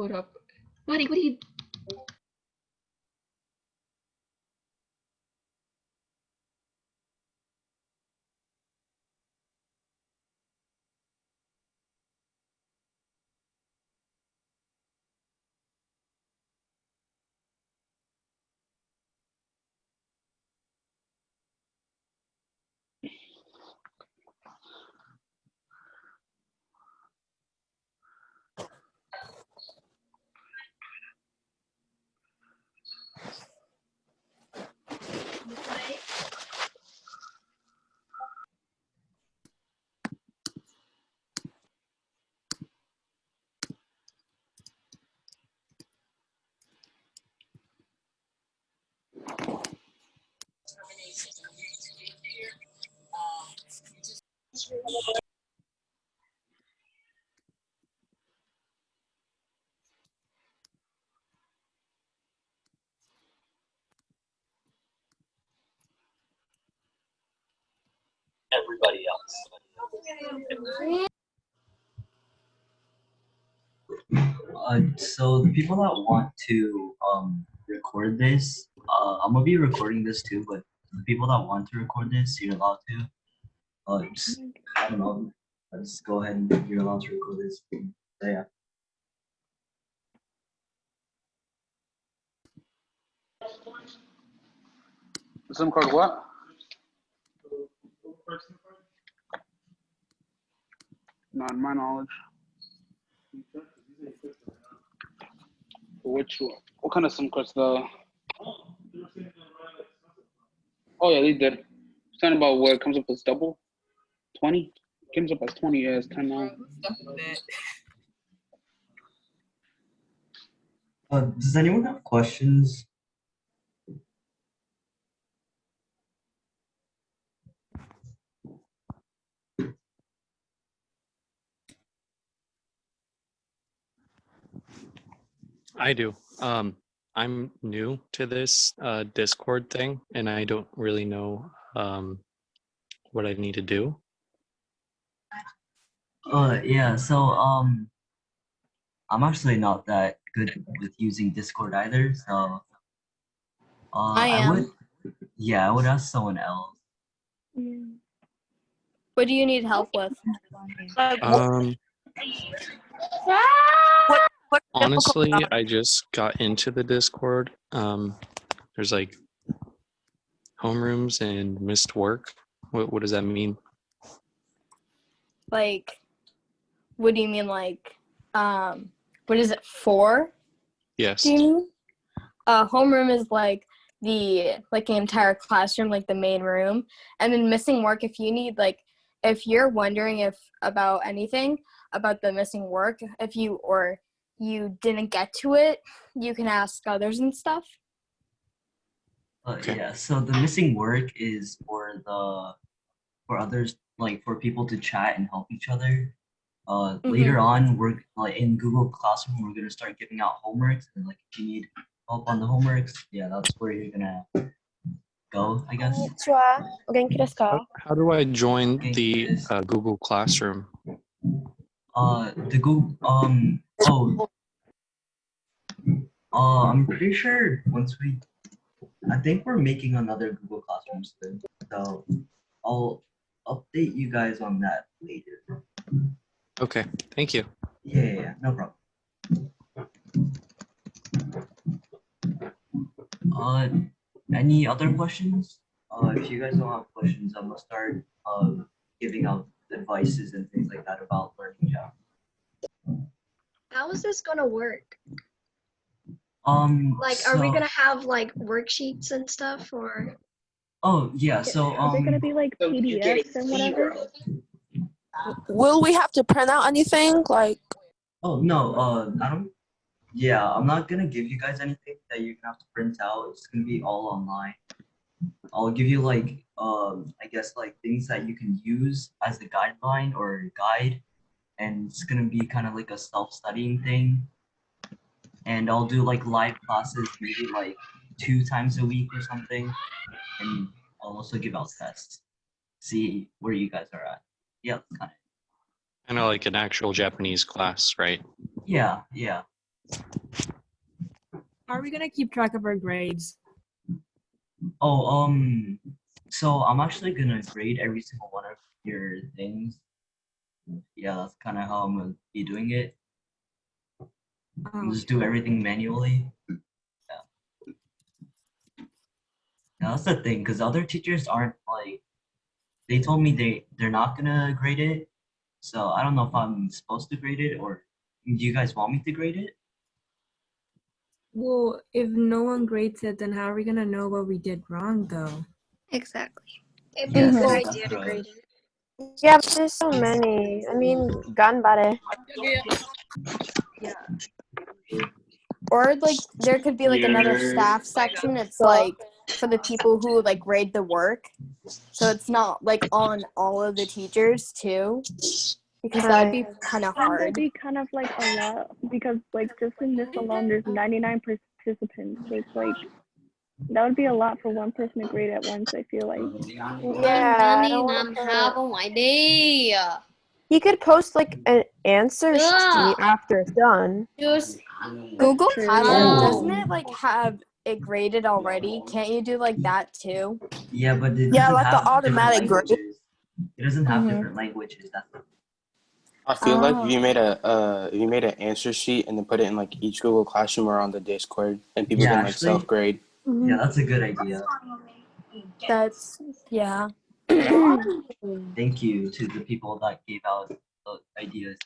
Hold up. Mari, what are you? Everybody else. So the people that want to record this, I'm gonna be recording this too, but the people that want to record this, you're allowed to. Just, I don't know, let's go ahead and you're allowed to record this. So, yeah. SIM card what? Not in my knowledge. Which one? What kind of SIM cards? The oh yeah, they did. Something about where it comes up as double 20. Comes up as 20. Yeah, it's 10 now. Does anyone have questions? I do. I'm new to this Discord thing, and I don't really know what I need to do. Yeah, so I'm actually not that good with using Discord either, so I would I would ask someone else. What do you need help with? Honestly, I just got into the Discord. There's like homerooms and missed work. What does that mean? Like, what do you mean? Like, what is it for? Yes. Do you mean? Homeroom is like the entire classroom, like the main room, and then missing work. If you need if you're wondering about anything about the missing work, if you didn't get to it, you can ask others and stuff. Okay. Yeah, so the missing work is for others, like for people to chat and help each other. Later on, we're in Google Classroom, we're gonna start giving out homeworks, and if you need help on the homeworks, yeah, that's where you're gonna go, I guess. How do I join the Google Classroom? The Google I'm pretty sure I think we're making another Google Classroom soon, so I'll update you guys on that later. Okay, thank you. Yeah, no problem. Any other questions? If you guys don't have questions, I'm gonna start giving out advices and things like that about learning Java. How is this gonna work? Are we gonna have worksheets and stuff, or? Oh yeah, so Are they gonna be like PDFs and whatever? Will we have to print out anything? Oh no, I don't. Yeah, I'm not gonna give you guys anything that you're gonna have to print out. It's gonna be all online. I'll give you I guess things that you can use as a guideline or guide, and it's gonna be kind of like a self-studying thing. And I'll do live classes maybe 2 times a week or something, and I'll also give out tests. See where you guys are at. Yeah, kind of. Kind of like an actual Japanese class, right? Yeah. How are we gonna keep track of our grades? Oh, so I'm actually gonna grade every single one of your things. Yeah, that's kind of how I'm gonna be doing it. Oh, Just do everything manually. Yeah, that's the thing, because other teachers aren't like, they told me they're not gonna grade it. So I don't know if I'm supposed to grade it or do you guys want me to grade it? well, if no one grades it, then how are we gonna know what we did wrong, though? Exactly. It'd be a Yes, good that's idea to right. grade it. Yeah, but there's so many. I mean, ganbare. Or like there could be like another staff section. It's like for the people who like grade the work. So it's not like on all of the teachers too. Because that'd be kind of That would hard. be kind of like a lot because like just in this alone there's 99 participants. So it's like that would be a lot for one person to grade at once, I feel like. Yeah, I don't want to. He could post like an answer sheet after it's done. Google True. Classroom, Oh. doesn't it like have it graded already? Can't you do like that too? Yeah, but it Yeah, doesn't like the have different automatic grade. languages. It doesn't have Mhm. different languages. That's the I feel like Oh. if you made an answer sheet and then put it in like each Google Classroom or on the Discord, and people Yeah, can like actually- self grade. Yeah, that's a good idea. That's yeah. Thank you to the people that gave out the ideas.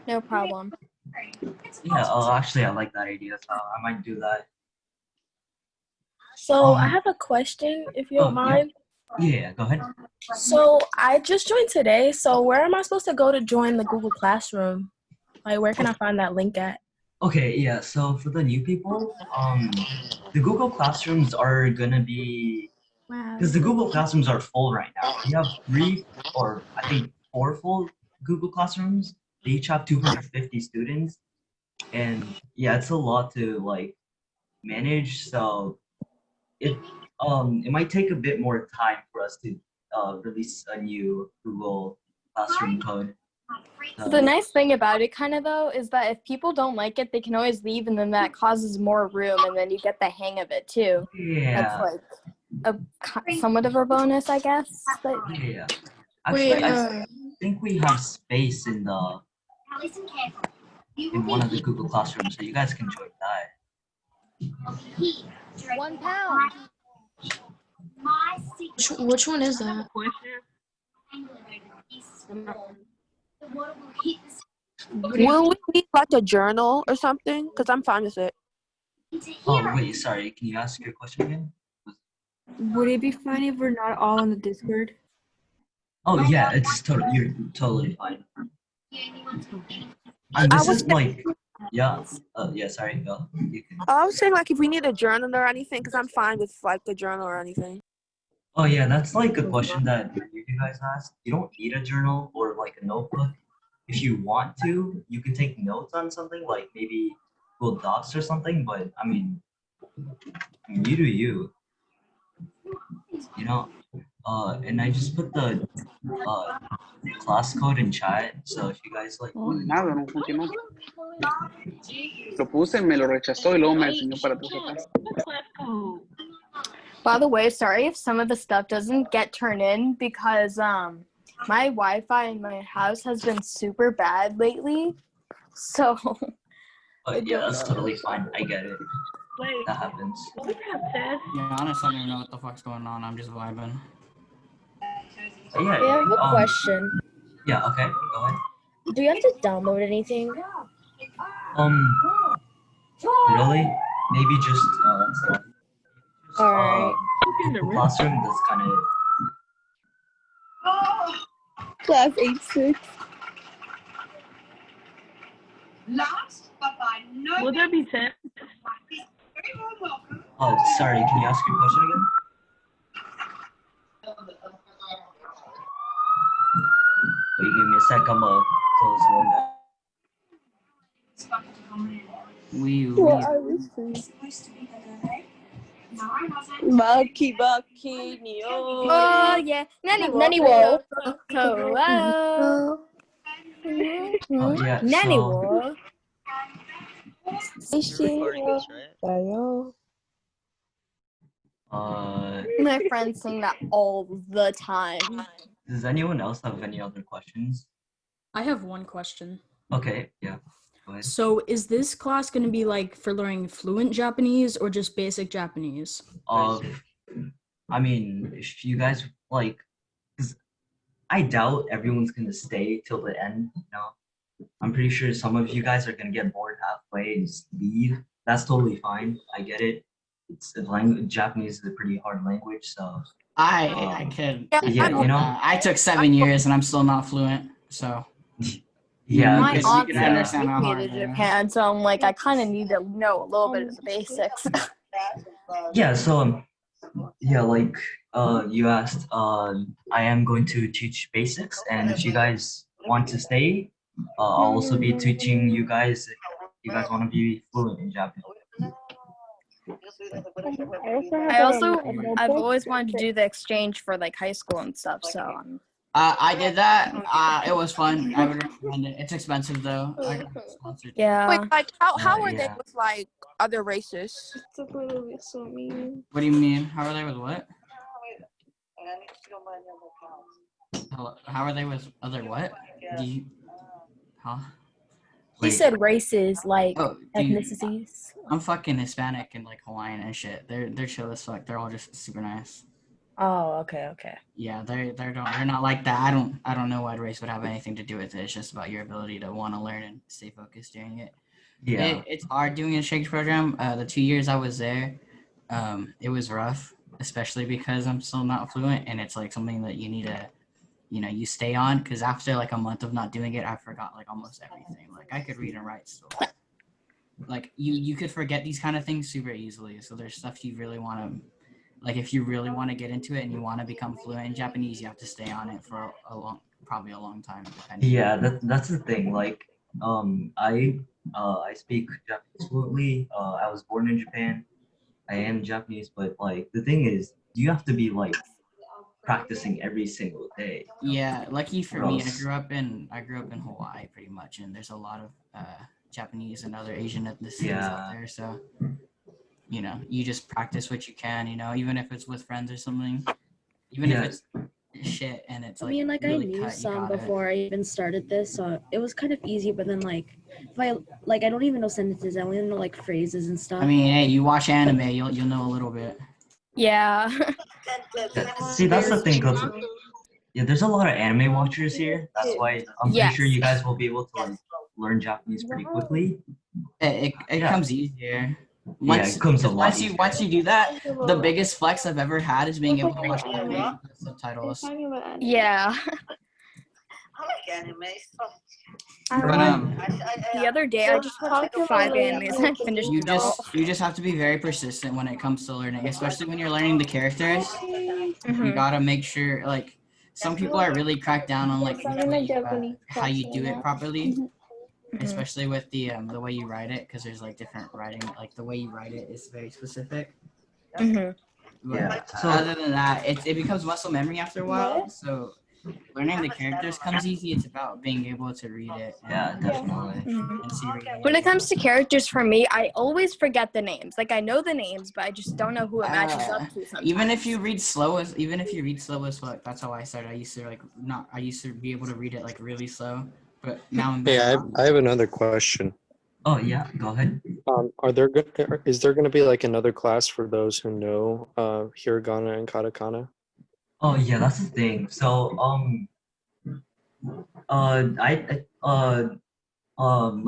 No problem. Yeah, actually, I like that idea, so I might do that. So I Um, have a question, if you oh, don't yeah. mind. Yeah, go ahead. So I just joined today. So where am I supposed to go to join the Google Classroom? Like, where can I find that link at? Okay, yeah, so for the new people, the Google Classrooms are gonna be, because the Google Classrooms are full right now. We have 3 or I think 4 full Google Classrooms. They each have 250 students. And yeah, it's a lot to like manage. So it might take a bit more time for us to release a new Google Classroom code. The nice thing about it kind of though is that if people don't like it, they can always leave and then that causes more room and then you get the hang of it too. Yeah. That's like somewhat of a bonus, I guess. But Yeah. Actually, I think we have space in one of the Google Classrooms, so you guys can join that. £1. Which one is that? Will we need like a journal or something? Because I'm fine with it. Oh wait, sorry. Can you ask your question again? Would it be fine if we're not all on the Discord? Oh yeah, it's totally you're totally fine. I This was is like yeah. Yeah. Sorry. Go. You can. I was saying like if we need a journal or anything, because I'm fine with like the journal or anything. Oh yeah, that's like a question that you guys asked. You don't need a journal or like a notebook. If you want to, you can take notes on something like maybe Google Docs or something. But I mean, you do you. You know. And I just put the class code in chat. So if you guys like. Nada, no funcionó. Lo puse, me lo rechazó y luego me enseñó para atrás. by the way, sorry if some of the stuff doesn't get turned in because my Wi-Fi in my house has been super bad lately. So Yeah, that's totally fine. I get it. That happens. Yeah, honestly, I don't even know what the fuck's going on. I'm just vibing. Yeah. I have a question. Yeah. Okay. Go ahead. Do you have to download anything? Really? Maybe just Alright. Google Classroom. That's kind of. Class 8-6. Will there be 10? Oh, sorry. Can you ask your question again? Wait, give me a sec. I'm gonna close one. What are we saying? Maki Baki Nyo. oh yeah, Nanny Wo. Oh yeah. Nanny So Wo. My friends sing that all the time. Does anyone else have any other questions? I have one question. Okay, yeah. Go ahead. So is this class going to be like for learning fluent Japanese or just basic Japanese? I mean, if you guys like, 'cause I doubt everyone's gonna stay till the end, you know. I'm pretty sure some of you guys are gonna get bored halfway and just leave. That's totally fine. I get it. It's a language. Japanese is a pretty hard language, so. I could. Yeah, you know. I took 7 years and I'm still not fluent. So. Yeah. My it's- aunt can understand how hard relocated it to is. Japan, so I'm like, I kind of need to know a little bit of the basics. Yeah. So, yeah, like you asked, I am going to teach basics, and if you guys want to stay, I'll also be teaching you guys if you guys want to be fluent in Japanese. I've always wanted to do the exchange for like high school and stuff, so. I did that. It was fun. I would recommend it. It's expensive though. I got sponsored. Yeah. Wait, like how are they yeah. with like other races? What do you mean? How are they with what? Hello? How are they with other what? Do you? Huh? He said races, like Oh, dude, ethnicities. I'm fucking Hispanic and like Hawaiian and shit. They're chill as fuck. They're all just super nice. Oh, okay. Yeah, they're not like that. I don't know what race would have anything to do with it. It's just about your ability to want to learn and stay focused during it. Yeah. It's hard doing a exchange program. The 2 years I was there, it was rough, especially because I'm still not fluent, and it's like something that you need to, you stay on, because after like a month of not doing it, I forgot like almost everything. Like I could read and write still. Like you could forget these kind of things super easily. So there's stuff you really want to, like if you really want to get into it and you want to become fluent in Japanese, you have to stay on it for probably a long time. Yeah, that's the thing. Like, I speak Japanese fluently. I was born in Japan. I am Japanese, but like the thing is, you have to be like practicing every single day. Yeah, lucky for me, I Gross. grew up in Hawaii pretty much, and there's a lot of Japanese and other Asian ethnicities out there. So, you just practice what you can. Even if it's with friends or something, even if it's shit and it's like. I mean, like really I knew cut, you some got it. before I even started this, so it was kind of easy. But then, like, if I don't even know sentences, I only know like phrases and stuff. I mean, hey, you watch anime, you'll know a little bit. Yeah. See, that's the thing. 'Cause, yeah, there's a lot of anime watchers here. That's why I'm pretty sure you guys will be able to like learn Japanese pretty quickly. It comes easier. It comes a lot easier. Once you do that, the biggest flex I've ever had is being able to watch anime with subtitles. Yeah. I like anime. But The other day I just watched like 5 animes and I finished you it all. just have to be very persistent when it comes to learning, especially when you're learning the characters. You Mhm. gotta make sure, like, some people are really cracked down on like how you do it properly, especially with the way you write it, because there's like different writing. Like the way you write it is very specific. Mhm. But Yeah, so- other than that, it becomes muscle memory after a while. So learning the characters comes easy. It's about being able to read it. Yeah, definitely. And see reading. When it comes to characters, for me, I always forget the names. Like I know the names, but I just don't know who it matches up to sometimes. Even if you read slow as fuck, that's how I started. I used to be able to read it like really slow, but now I'm Hey, I have another question. Oh yeah, go ahead. Is there going to be like another class for those who know hiragana and katakana? Oh yeah, that's the thing. So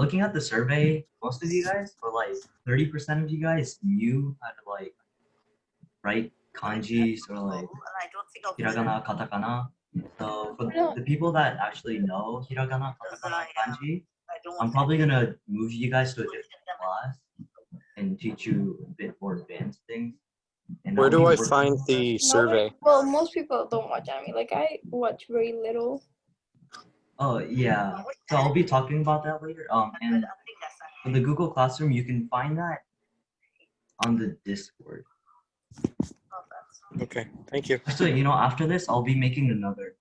looking at the survey, most of you guys, or like 30% of you guys knew how to like write kanjis or like hiragana, katakana. So for the people that actually know hiragana, katakana, kanji, I'm probably gonna move you guys to a different class and teach you a bit more advanced things. And Where I'll do be I working- find the survey? Well, most people don't watch anime. Like I watch very little. Oh yeah, so I'll be talking about that later. And for the Google Classroom, you can find that on the Discord. Okay, thank you. So after this, I'll be making another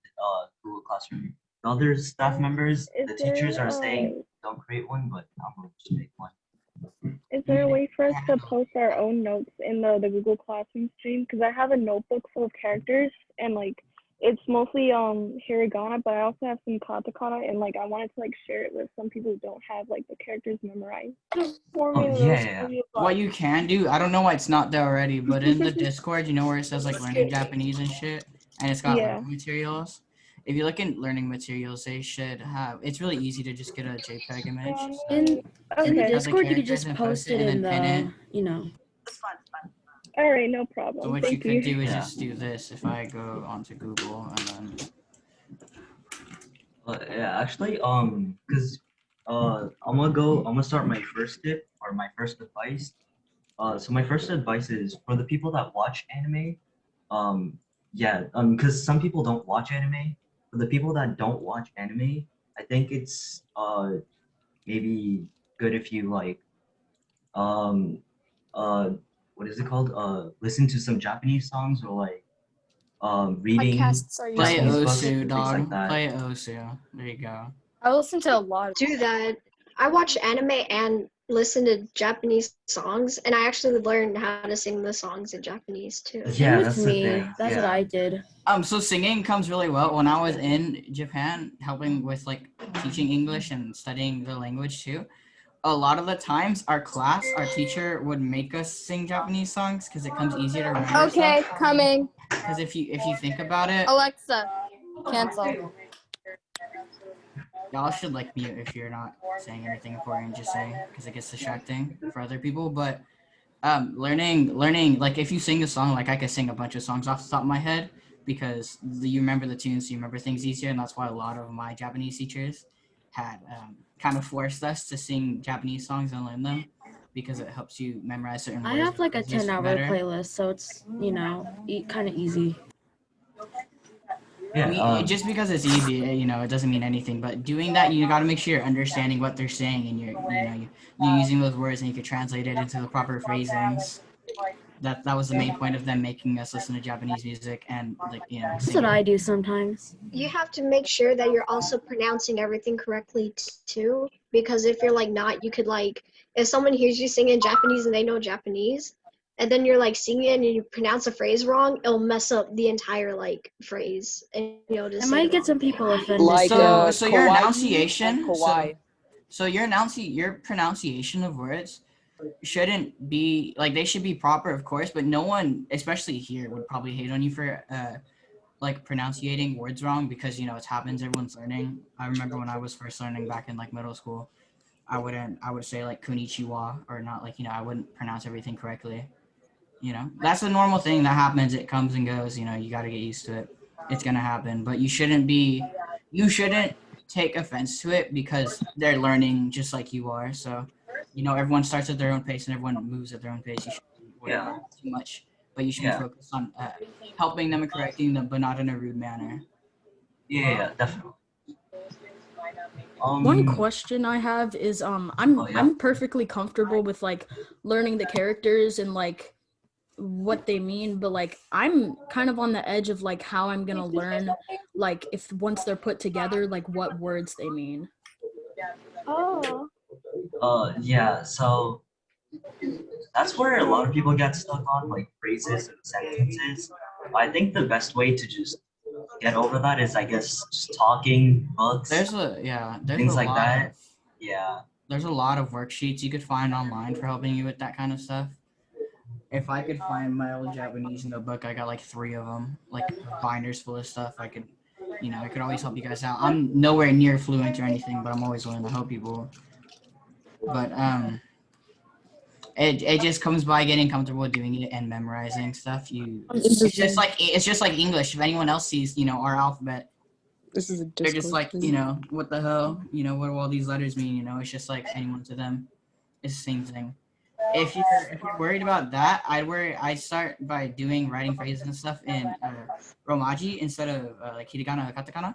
Google Classroom. The other staff members, the teachers are saying don't create one, but I'm going to make one. Is there a way for us to post our own notes in the Google Classroom stream? Because I have a notebook full of characters and like it's mostly hiragana, but I also have some katakana and like I wanted to like share it with some people who don't have like the characters memorized. What you can do, I don't know why it's not there already, but in the Discord, you know where it says like learning Japanese and shit, and it's got learning materials. If you look in learning materials, they should have. It's really easy to just get a JPEG image. In the Discord, you could just post it in the, you know. All right, no problem. So what Thank you could do is just do this. If I go onto Google and then. Yeah, actually, cause I'm gonna start my first tip or my first advice. So my first advice is for the people that watch anime. Cause some people don't watch anime. For the people that don't watch anime, I think it's maybe good if you like what is it called? Listen to some Japanese songs or like reading Play Japanese books, Osu, things dog. like that. Play Osu. There you go. I listen to a lot of do that. I watch anime and listen to Japanese songs, and I actually learned how to sing the songs in Japanese too. Yeah, that's the thing. That's what I did. So singing comes really well. When I was in Japan, helping with like teaching English and studying the language too, a lot of the times our teacher would make us sing Japanese songs because it comes easier to remember. Okay, coming. Because if you think about it, Alexa, cancel. y'all should like mute if you're not saying anything important, just saying, because it gets distracting for other people. But learning, like if you sing a song, like I could sing a bunch of songs off the top of my head because you remember the tunes, you remember things easier, and that's why a lot of my Japanese teachers had kind of forced us to sing Japanese songs and learn them because it helps you memorize certain words. I have like a just 10-hour better. playlist, so it's, you know, kind of easy. I mean, just because it's easy, you know, it doesn't mean anything. But doing that, you got to make sure you're understanding what they're saying and you're using those words and you can translate it into the proper phrasings. That was the main point of them making us listen to Japanese music and like That's what I do sometimes. You have to make sure that you're also pronouncing everything correctly too, because if you're like not, you could like, if someone hears you sing in Japanese and they know Japanese, and then you're like singing it and you pronounce a phrase wrong, it'll mess up the entire like phrase, and just It might get some people offended. So your enunciation, so your pronunciation of words shouldn't be like, they should be proper, of course, but no one, especially here, would probably hate on you for like pronouncing words wrong because it happens. Everyone's learning. I remember when I was first learning back in like middle school, I would say like konnichiwa or not, like I wouldn't pronounce everything correctly. That's a normal thing that happens. It comes and goes. You got to get used to it. It's gonna happen, but you shouldn't take offense to it because they're learning just like you are. So everyone starts at their own pace and everyone moves at their own pace. You shouldn't worry about it too much, but you should be focused on helping them and correcting them, but not in a rude manner. Yeah, definitely. One question I have is I'm perfectly comfortable with like learning the characters and like what they mean, but like I'm kind of on the edge of like how I'm gonna learn like if once they're put together, like what words they mean. Yeah, so that's where a lot of people get stuck on, like phrases and sentences. I think the best way to just get over that is, I guess, just talking, books, things like that. There's a lot of worksheets you could find online for helping you with that kind of stuff. If I could find my old Japanese notebook, I got like 3 of them, like binders full of stuff. I could always help you guys out. I'm nowhere near fluent or anything, but I'm always willing to help people. But it just comes by getting comfortable doing it and memorizing stuff. It's just like English. If anyone else sees our alphabet, they're just like what the hell, what do all these letters mean? It's just like anyone to them. It's the same thing. If you're worried about that, I start by writing phrases and stuff in Romaji instead of like hiragana or katakana,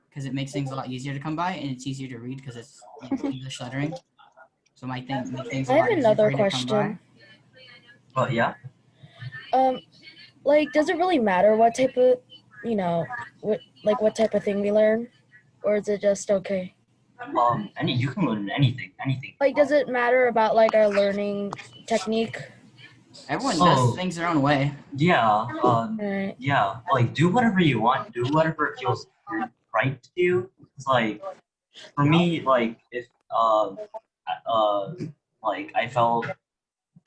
because it makes things a lot easier to come by and it's easier to read because it's English lettering. So my thing makes things a I lot have easier another for you to come by. question. Yeah. Like, does it really matter what type of, what type of thing we learn, or is it just okay? You can learn anything. Like, does it matter about like our learning technique? Everyone does things their own way. Yeah. Right. Yeah. Like, do whatever you want. Do whatever feels right to you. It's like, for me, like if like I felt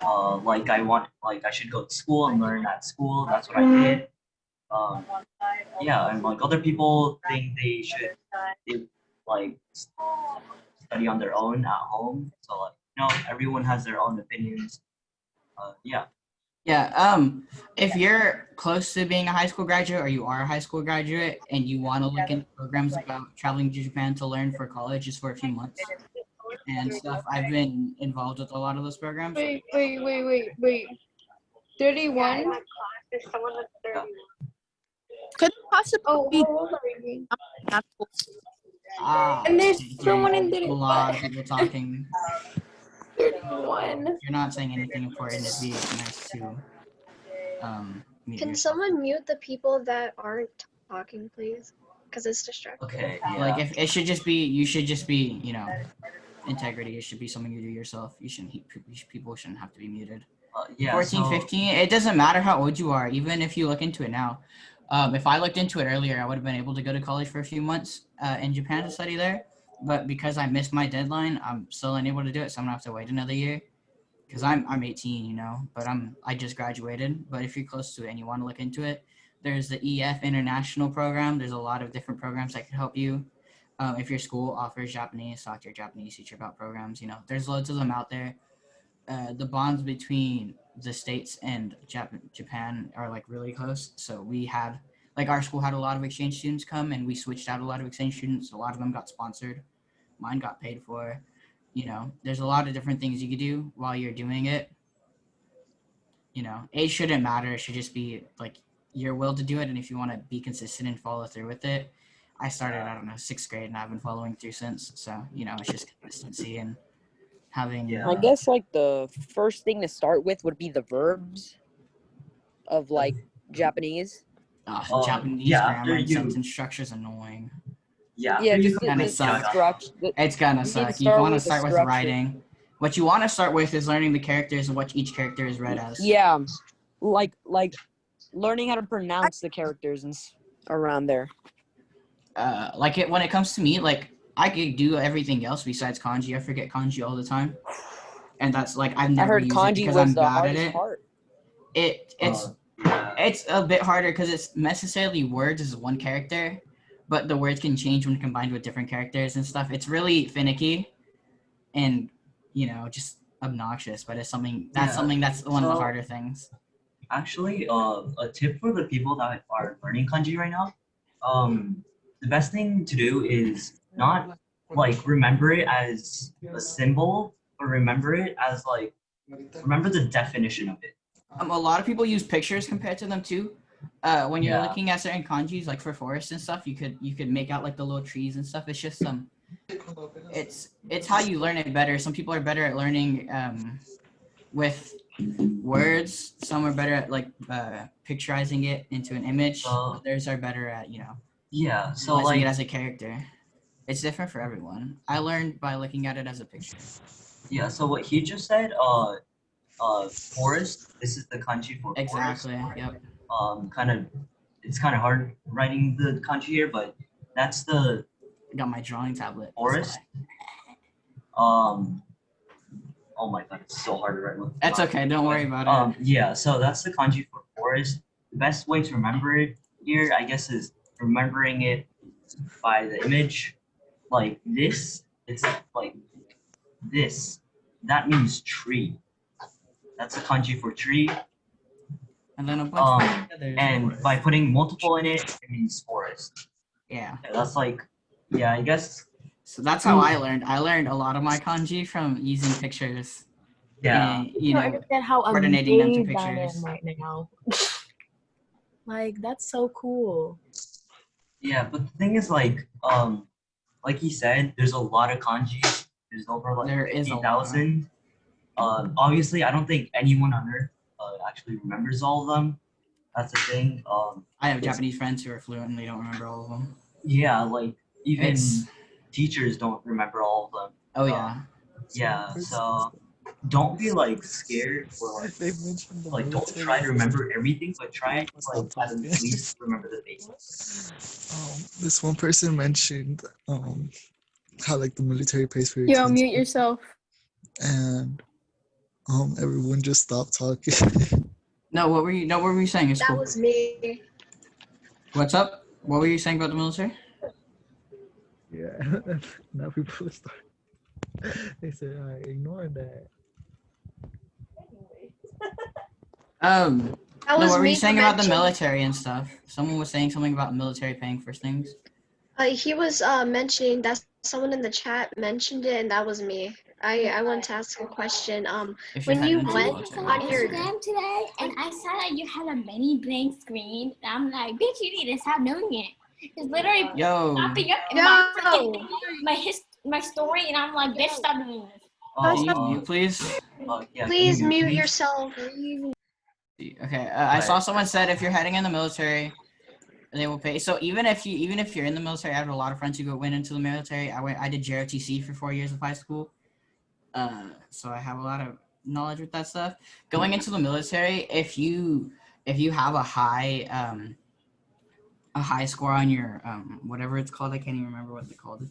like I should go to school and learn at school. That's what I did. Yeah, and like other people think they like study on their own at home. So like, everyone has their own opinions. Yeah. Yeah. If you're close to being a high school graduate or you are a high school graduate and you want to look into programs about traveling to Japan to learn for college just for a few months and stuff, I've been involved with a lot of those programs. Wait. 31? Could it possibly be? And there's someone in a lot of people talking. 31. If you're not saying anything important, it'd be nice to mute Can yourself. someone mute the people that aren't talking, please? Because it's distracting. Okay. Yeah. Like if it should just be, you should just be, integrity. It should be something you do yourself. People shouldn't have to be muted. Yeah. 14, 15, it doesn't matter how old you are, even if you look into it now. If I looked into it earlier, I would have been able to go to college for a few months in Japan to study there. But because I missed my deadline, I'm still unable to do it. So I'm gonna have to wait another year. Because I'm 18, but I just graduated. But if you're close to it and you want to look into it, there's the EF International program. There's a lot of different programs that can help you. If your school offers Japanese, talk to your Japanese teacher about programs. There's loads of them out there. The bonds between the States and Japan are like really close. So we had, like our school had a lot of exchange students come and we switched out a lot of exchange students. A lot of them got sponsored. Mine got paid for. There's a lot of different things you could do while you're doing it. Age shouldn't matter. It should just be like your will to do it. And if you want to be consistent and follow through with it, I started, 6th grade and I've been following through since. So, it's just consistency and having. I guess like the first thing to start with would be the verbs of like Japanese. Japanese grammar and sentence structure is annoying. Yeah. Just gonna the suck. structure. It's gonna suck. You want to start with writing. What you want to start with is learning the characters and what each character is read as. Yeah, like learning how to pronounce the characters and around there. When it comes to me, like I could do everything else besides kanji. I forget kanji all the time, and that's like I've never used it because I'm bad at it. Part. It's a bit harder because it's necessarily words as one character, but the words can change when combined with different characters and stuff. It's really finicky, and just obnoxious. But it's something that's one of the harder things. Actually, a tip for the people that are learning kanji right now. The best thing to do is not like remember it as a symbol, but remember it as remember the definition of it. A lot of people use pictures compared to them too. When you're looking at certain kanjis, like for forests and stuff, you could make out like the little trees and stuff. It's just it's how you learn it better. Some people are better at learning with words. Some are better at picturizing it into an image. Others are better at Yeah, so utilizing it as a character. It's different for everyone. I learned by looking at it as a picture. Yeah, so what he just said, forest, this is the kanji for exactly, forest. Yep. It's kind of hard writing the kanji here, but that's the I got my drawing tablet. Forest. Oh my god, it's so hard to write with. That's okay, don't worry about it. Yeah, so that's the kanji for forest. The best way to remember it here, I guess, is remembering it by the image. Like this, it's like this. That means tree. That's the kanji for tree. And then a bunch of others. And by putting multiple in it, it means forest. Yeah. That's I guess. So that's how I learned. I learned a lot of my kanji from using pictures. Yeah. And, I don't understand how coordinating them to amazed I pictures. am right now. Like that's so cool. Yeah, but the thing is, like he said, there's a lot of kanji. There's over 50,000. Obviously, I don't think anyone on Earth actually remembers all of them. That's the thing. I have Japanese friends who are fluent and they don't remember all of them. Yeah, like even teachers don't remember all of them. Oh yeah. Yeah, so don't be like scared or like don't try to remember everything, but try like at least remember the basics. This one person mentioned how like the military pays for your Yo, transport, mute yourself. and everyone just stopped talking. No, what were you saying? It's That cool. was me. What's up? What were you saying about the military? Yeah, now people start. They said, "I ignore that." That No, was what were you me saying about the mentioning- military and stuff? Someone was saying something about military paying for things. He was mentioning that someone in the chat mentioned it, and that was me. I wanted to ask a question. If you're When you heading into the went military. on your Instagram today, and I saw that you had a mini blank screen. And I'm like, bitch, you need to stop doing it. It's literally Yo. popping up in my story, and I'm like, bitch, stop doing this. Can you mute, please? Yeah, please mute yourself. Okay, I saw someone said if you're heading in the military, they will pay. So even if you're in the military, I have a lot of friends who went into the military. I did JROTC for 4 years of high school, so I have a lot of knowledge with that stuff. Going into the military, if you have a high score on your whatever it's called, I can't even remember what they called it.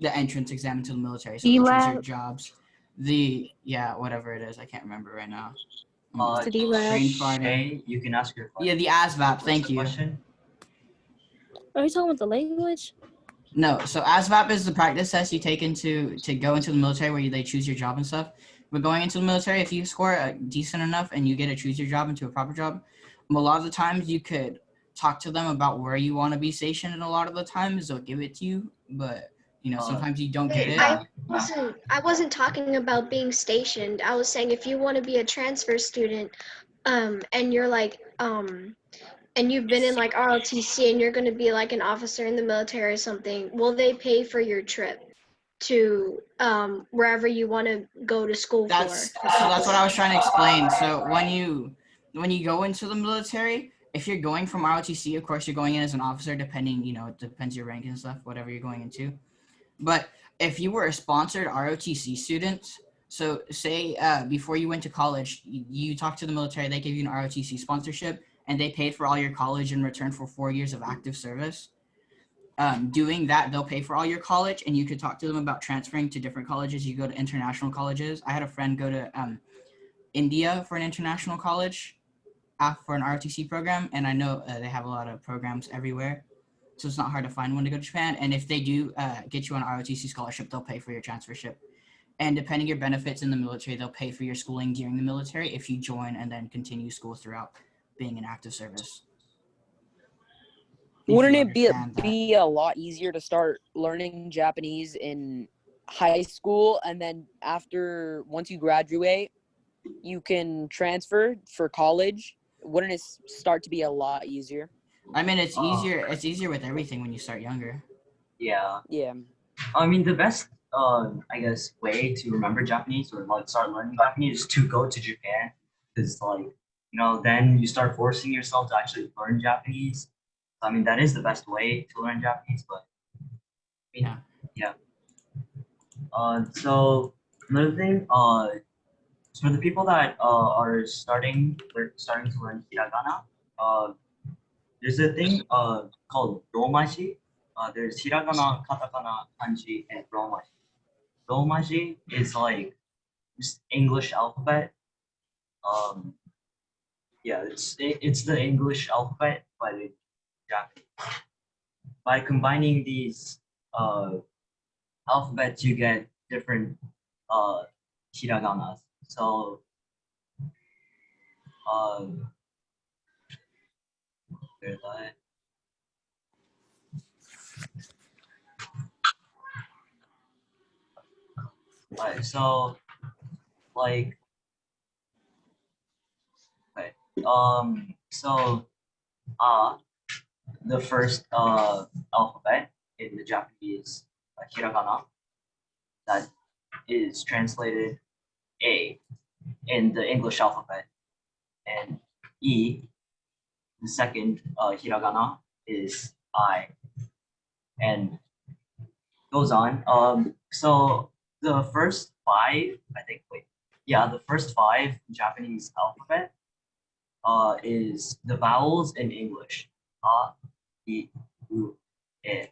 The entrance exam into the military. So they choose your jobs. Whatever it is, I can't remember right now. Brain farting. Hey, you can ask your question. Yeah, the ASVAB. Thank you. Are you talking about the language? No, so ASVAB is the practice test you take to go into the military where they choose your job and stuff. But going into the military, if you score decent enough and you get to choose your job into a proper job, a lot of the times you could talk to them about where you want to be stationed, and a lot of the times they'll give it to you. But sometimes you don't get it. I wasn't talking about being stationed. I was saying if you want to be a transfer student, and you're like, and you've been in like ROTC and you're going to be like an officer in the military or something, will they pay for your trip to wherever you want to go to school That's what I was trying to explain. So when you go into the military, if you're going from ROTC, of course you're going in as an officer, depending, it depends your rank and stuff, whatever you're going into. But if you were a sponsored ROTC student, so say before you went to college, you talked to the military, they gave you an ROTC sponsorship, and they paid for all your college in return for 4 years of active service. Doing that, they'll pay for all your college, and you could talk to them about transferring to different colleges. You go to international colleges. I had a friend go to India for an international college for an ROTC program, and I know they have a lot of programs everywhere. So it's not hard to find one to go to Japan. And if they do get you on ROTC scholarship, they'll pay for your transfership. And depending your benefits in the military, they'll pay for your schooling during the military if you join and then continue school throughout being in active service. Wouldn't it be a lot easier to start learning Japanese in high school, and then once you graduate, you can transfer for college? Wouldn't it start to be a lot easier? I mean, it's easier. It's easier with everything when you start younger. Yeah. Yeah. I mean, the best, I guess, way to remember Japanese or like start learning Japanese is to go to Japan, because like, then you start forcing yourself to actually learn Japanese. I mean, that is the best way to learn Japanese, but yeah. So another thing, for the people that are starting to learn hiragana, there's a thing called romaji. There's hiragana, katakana, kanji, and romaji. Romaji is like just English alphabet. It's the English alphabet, but in Japanese. By combining these alphabets, you get different hiraganas. So there's that. Right, so like the first alphabet in the Japanese hiragana, that is translated A in the English alphabet, and E, the second hiragana, is I, and goes on. So the first five, I think. Wait, yeah, the first five Japanese alphabet is the vowels in English. A, I, U, E,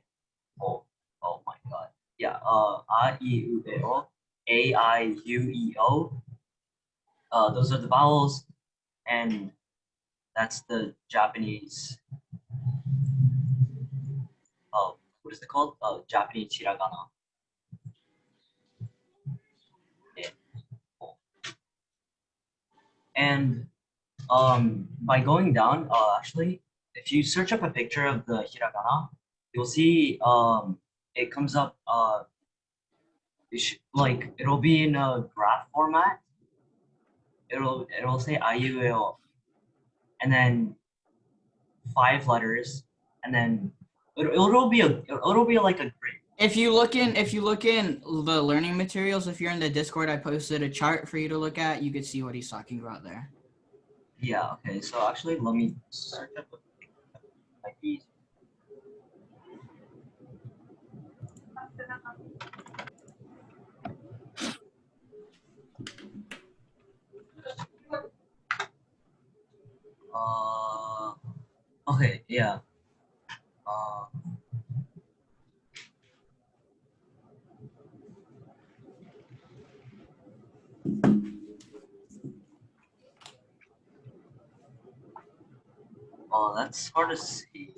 O. Oh my god. Yeah. A, I, U, E, O. A, I, U, E, O. Those are the vowels, and that's the Japanese. What is it called? Japanese hiragana. Yeah. And by going down, actually, if you search up a picture of the hiragana, you'll see it comes up. Like it'll be in a graph format. It'll say IUAO, and then 5 letters, and then it'll be like a grid. If you look in the learning materials, if you're in the Discord, I posted a chart for you to look at. You could see what he's talking about there. Yeah. Okay. So actually, let me search up like these. Okay. Yeah. Oh, that's hard to see.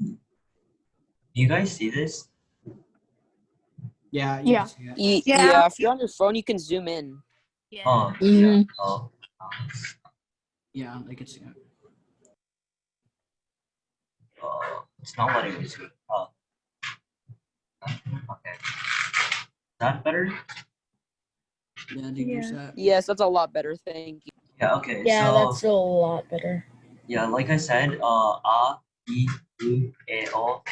Do you guys see this? Yeah. Yeah. Yeah. If you're on your phone, you can zoom in. Yeah. Oh, yeah. Oh. Yeah, I can see it. It's not letting me see. Oh. Okay. Is that better? Yeah, use that. Yes, that's a lot better. Thank you. Yeah. Okay. Yeah, so, that's a lot better. Yeah, like I said, a, I, U, E, O,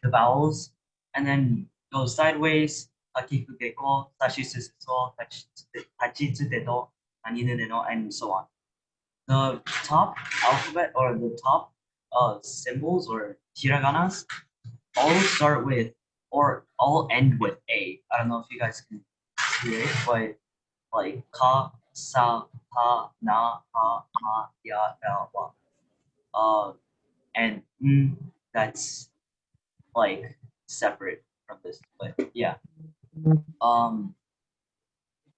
the vowels, and then go sideways, akikudeko, sashisususo, tachitsudedo, aninuneno, and so on. The top alphabet or the top symbols or hiraganas all start with or all end with A. I don't know if you guys can see it, but like ka, sa, ha, na, ha, ma, ya, da, wa. And that's like separate from this, but yeah.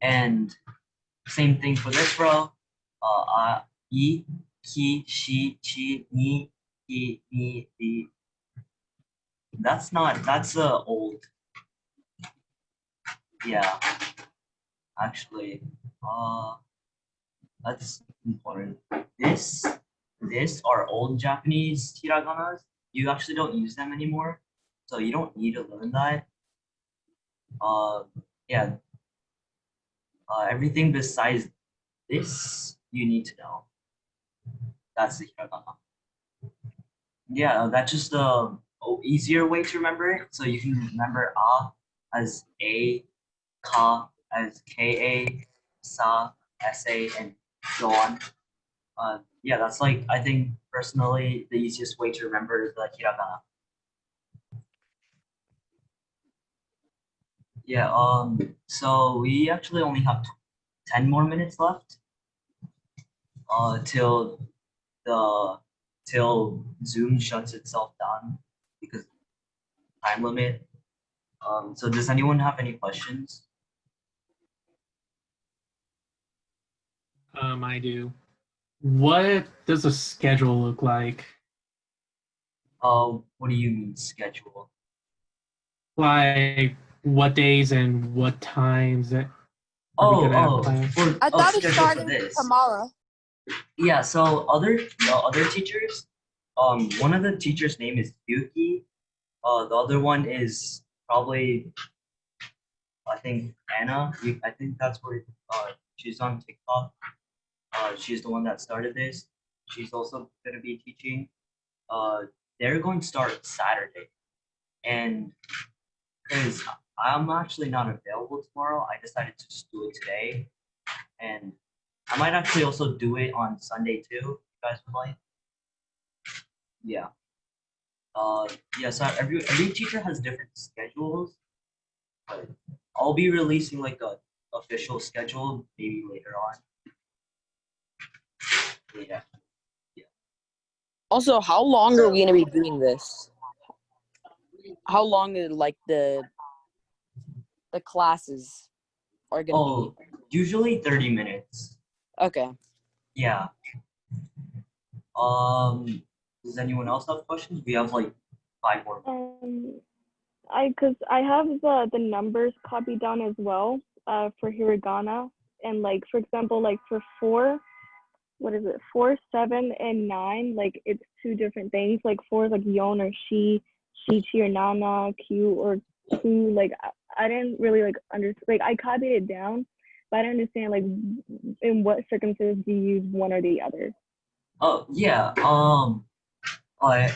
And same thing for this row. I, ki, shi, chi, ni, di. That's old. Yeah. Actually, that's important. This are old Japanese hiraganas. You actually don't use them anymore, so you don't need to learn that. Yeah. Everything besides this, you need to know. That's the hiragana. Yeah, that's just the easier way to remember it. So you can remember a as a, ka as ka, sa, sa, and so on. Yeah, that's like, I think personally the easiest way to remember is the hiragana. Yeah, so we actually only have 10 more minutes left till Zoom shuts itself down because time limit. So does anyone have any questions? I do. What does a schedule look like? What do you mean schedule? Like what days and what times that I thought it started tomorrow. Yeah, so the other teachers, one of the teachers' name is Yuki. The other one is probably, I think, Anna. I think that's where she's on TikTok. She's the one that started this. She's also going to be teaching. They're going to start Saturday, and because I'm actually not available tomorrow, I decided to just do it today. And I might actually also do it on Sunday too. If you guys would like. Yeah. Yeah. So every teacher has different schedules. But I'll be releasing like a official schedule maybe later on. Yeah. Also, how long are we gonna be doing this? How long are like the classes are gonna be? Usually 30 minutes. Okay. Yeah. Does anyone else have questions? We have like 5 more. Cause I have the numbers copied down as well, for hiragana, and like for example, like for 4, 7, and 9, like it's 2 different things. Like 4 is like yon or she, chi or nana, q or ku. Like I didn't really like understand. Like I copied it down, but I didn't understand like in what circumstances do you use one or the other. Oh yeah. Alright.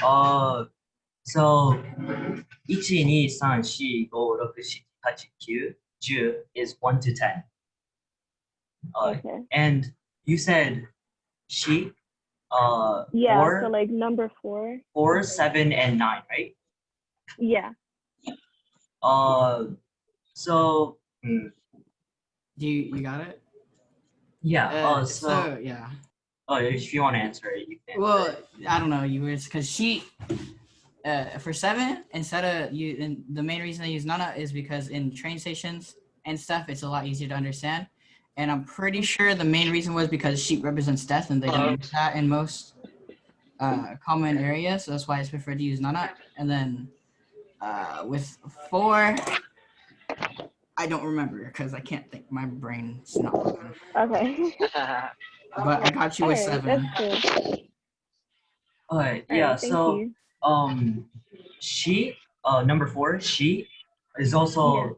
So 1, 2, 3, 4, 5, 6, 7, 8, 9, 10 is 1 to 10. Okay. And you said she. Yeah. 4, So like number 4. 4, 7, and 9, right? Yeah. So. Do you got it? Yeah. So yeah. Oh, if you want to answer it, you can. Well, I don't know. You were because she. For 7, instead of you, and the main reason I use nana is because in train stations and stuff, it's a lot easier to understand. And I'm pretty sure the main reason was because sheep represents death, and they don't use that in most common areas. So that's why it's preferred to use nana. And then with 4, I don't remember because I can't think. My brain's not working. Okay. But I got you with 7. That's cool. Alright. All Yeah. right, thank So. you. She, number 4, she is also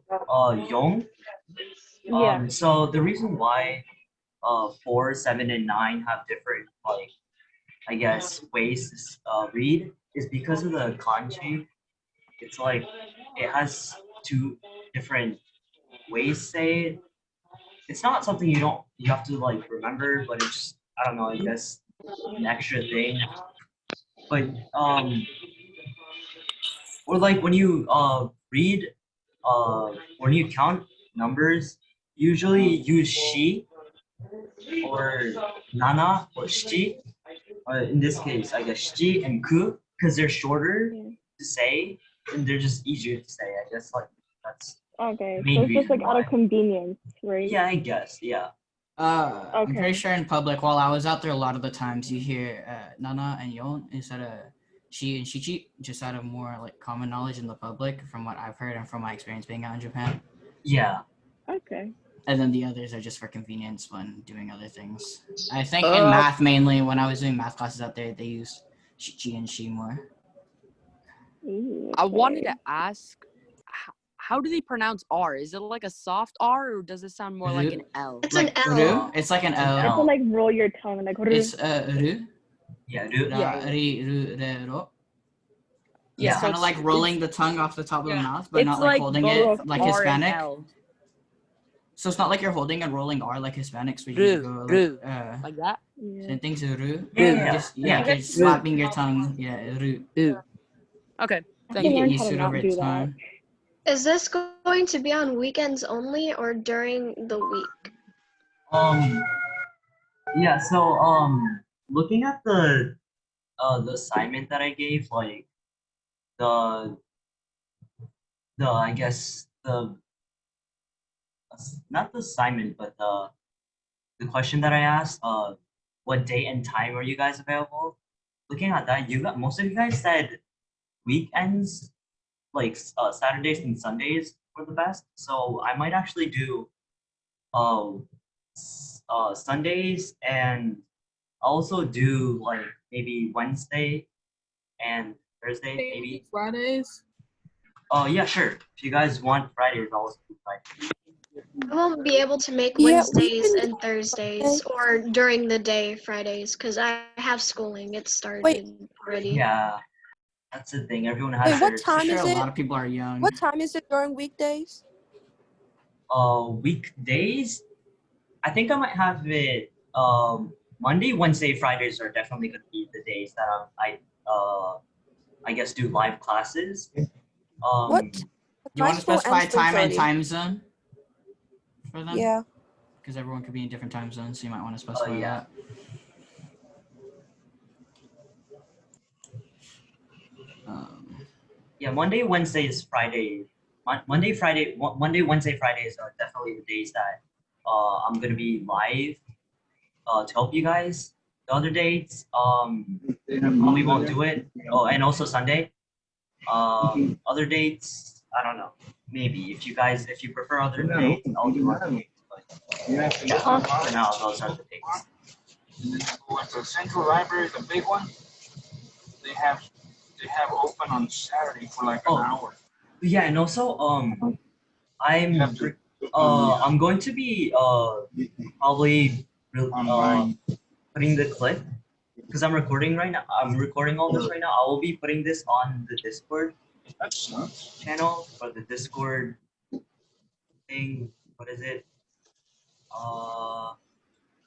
young. Yeah. So the reason why 4, 7, and 9 have different like I guess ways to read is because of the kanji. It's like it has 2 different ways to say it. It's not something you have to like remember, but it's I don't know, I guess an extra thing. But or like when you read when you count numbers, usually use she or nana or shi. In this case, I guess shi and ku because they're shorter to say and they're just easier to say. I guess like that's Okay. main So it's just reason like out of why. convenience, right? Yeah, I guess. Yeah. I'm pretty Okay. sure in public, while I was out there, a lot of the times you hear nana and yon instead of she and shichi, just out of more like common knowledge in the public, from what I've heard and from my experience being out in Japan. Yeah. Okay. And then the others are just for convenience when doing other things. I think in math mainly, when I was doing math classes out there, they use shichi and shi more. Ooh, I wanted okay. to ask, how do they pronounce R? Is it like a soft R or does it sound more like an L? It's Like an ru? L. It's like an You have to L. like roll your tongue like. It's ru. Yeah, ru. Ra, Yeah. ri, ru, re, ro. Yeah, It's so kind of like rolling the tongue off the top of the mouth, but it's not like holding it both like R and Hispanic. L. So it's not like you're holding and rolling R like Hispanics, where Ru, you go ru. like Like that? same things ru. Yeah. Just you're slapping your tongue. Yeah, ru. Ru. Okay. I Thank have to You you. learn get used how to to it over not do that. time. Is this going to be on weekends only or during the week? Yeah. So looking at the assignment that I gave, like the I guess the not the assignment, but the question that I asked, what date and time are you guys available? Looking at that, most of you guys said weekends, like Saturdays and Sundays were the best. So I might actually do Sundays, and also do like maybe Wednesday and Thursday, maybe. Fridays. Oh yeah, sure. If you guys want Fridays, I'll also do Fridays. I won't be able to make Yeah, Wednesdays and Thursdays or during the day Fridays because I have schooling. It started already. Yeah, that's the thing. Everyone has Wait, what their time Sure, is a it? lot of people are young. What time is it during weekdays? weekdays. I think I might have it Monday, Wednesday, Fridays are definitely gonna be the days that I guess do live classes. What? You My want to school specify ends time and 3:30. time zone for them? Yeah. Because everyone could be in different time zones, so you might want to specify yeah. that. Yeah, Monday, Wednesdays, Friday. Monday, Wednesday, Fridays are definitely the days that I'm gonna be live to help you guys. The other dates, probably won't do it. Oh, and also Sunday. Other dates, I don't know. Maybe if you prefer other dates, I'll do other dates. But yeah, for now, those are the dates. And then you go into the Central Library, the big one. They have open on Saturday for like an hour. Yeah, and also I'm going to be probably putting the clip because I'm recording right now. I'm recording all this right now. I will be putting this on the Discord channel or the Discord thing. What is it? I'll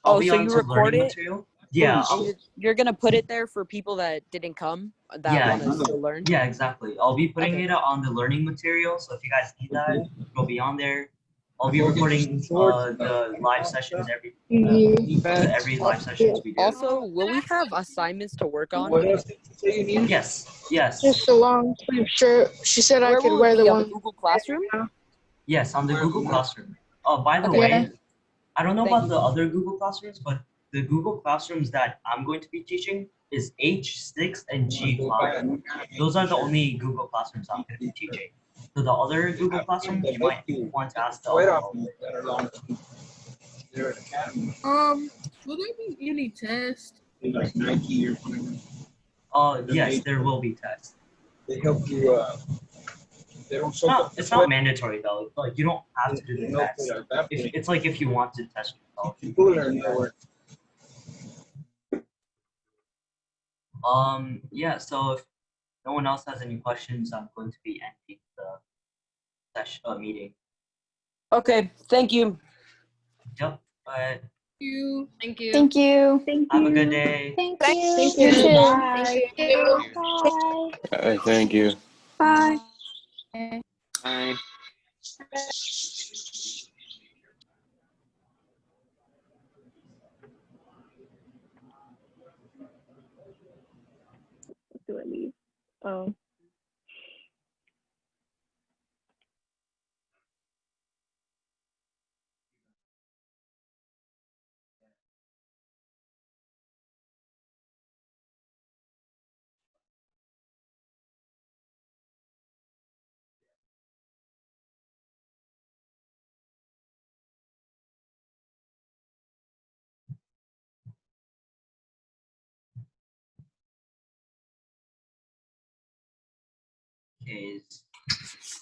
Oh, be so on you to record learning it? material. Yeah. And you're gonna put it there for people that didn't come that Yeah, want to still learn. yeah, exactly. I'll be putting Okay. it on the learning material. So if you guys need that, it'll be on there. I'll be recording the live sessions every live sessions we do. Also, will we have assignments to work on? Yes, yes. Just a long sleeve shirt. She said I Where could will wear it the be, on one. the Google Classroom? Yes, on the Google Classroom. Oh, by the Okay. way, I don't know Thank about you. the other Google Classrooms, but the Google Classrooms that I'm going to be teaching is H6 and G Cloud. Those are the only Google Classrooms I'm going to be teaching. So the other Google Classrooms, you might want to ask the other one. Will there be any tests? Like Nike or whatever. Yes, there will be tests. They help you. They don't soak up the It's not sweat. mandatory though. Like you don't have to do the No, test. at that point. It's like if you want to test yourself. You put it in nowhere. Yeah, so if no one else has any questions, I'm going to be ending the session meeting. Okay, thank you. Yep. Bye. Thank you. Thank you. Have a good day. Thank Thank you. you. You too. Bye. All right, thank you. Bye. Bye. Do I leave? Oh. Okay, is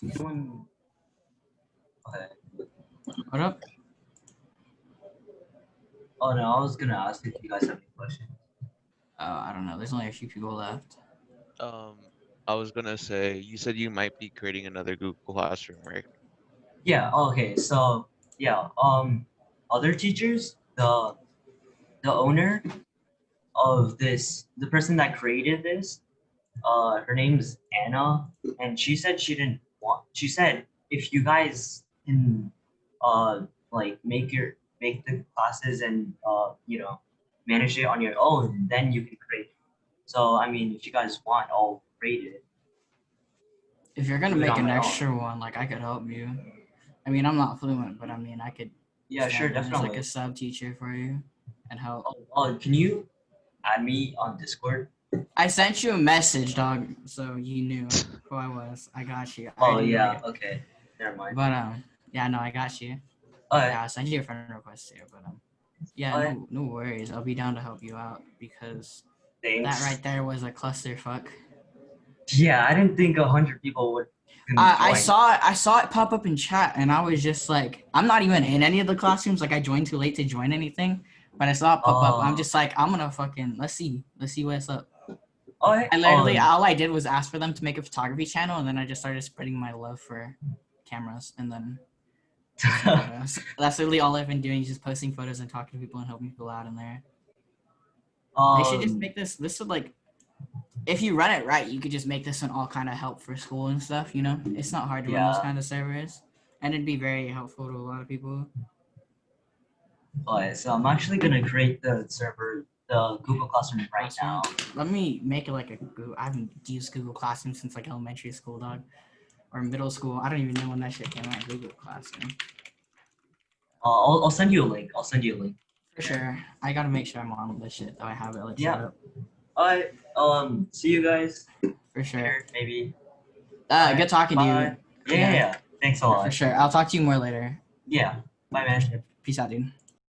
anyone? Okay. What up? Oh no, I was gonna ask if you guys have any questions. I don't know. There's only a few people left. I was gonna say, you said you might be creating another Google Classroom, right? Yeah. Okay. So yeah. Other teachers, the owner of this, the person that created this, her name's Anna, and she said she didn't want. She said if you guys can, like make the classes and manage it on your own, then you can create. So I mean, if you guys want, I'll create it. If you're gonna Do it make on an my own. extra one, like I could help you. I mean, I'm not fluent, but I mean, I could. Yeah, sure, step in as, like definitely. a sub teacher for you and help. Can you add me on Discord? I sent you a message, dog, so you knew who I was. I got you. I Oh already yeah. knew. Okay. Never mind. But yeah, no, I got you. Alright. Yeah, I'll send you a friend request too. But yeah, no worries. I'll be down to help you out because Thanks. that right there was a clusterfuck. Yeah, I didn't think 100 people would. I saw it pop up in chat, and I was just like, I'm not even in any of the classrooms. Like, I joined too late to join anything, but I saw it pop up. I'm just like, I'm gonna fucking let's see what's up. Alright. I literally all I did was ask for them to make a photography channel, and then I just started spreading my love for cameras, and then That's literally all I've been doing, just posting photos and talking to people and helping people out in there. They should just make this would like, if you run it right, you could just make this an all kind of help for school and stuff, you know? It's not hard to run those kind of servers. And it'd be very helpful to a lot of people. But so I'm actually gonna create the server, the Google Classroom right now. Let me make it like a Google. I haven't used Google Classroom since like elementary school, dog, or middle school. I don't even know when that shit came out. Google Classroom. I'll send you a link. I'll send you a link. For sure. I gotta make sure I'm on this shit. Though I have it like Yeah. set up. Alright. See you guys. For sure. Maybe. Good talking to you. Yeah. Thanks a lot. For sure. I'll talk to you more later. Yeah. Bye, man. Peace out, dude.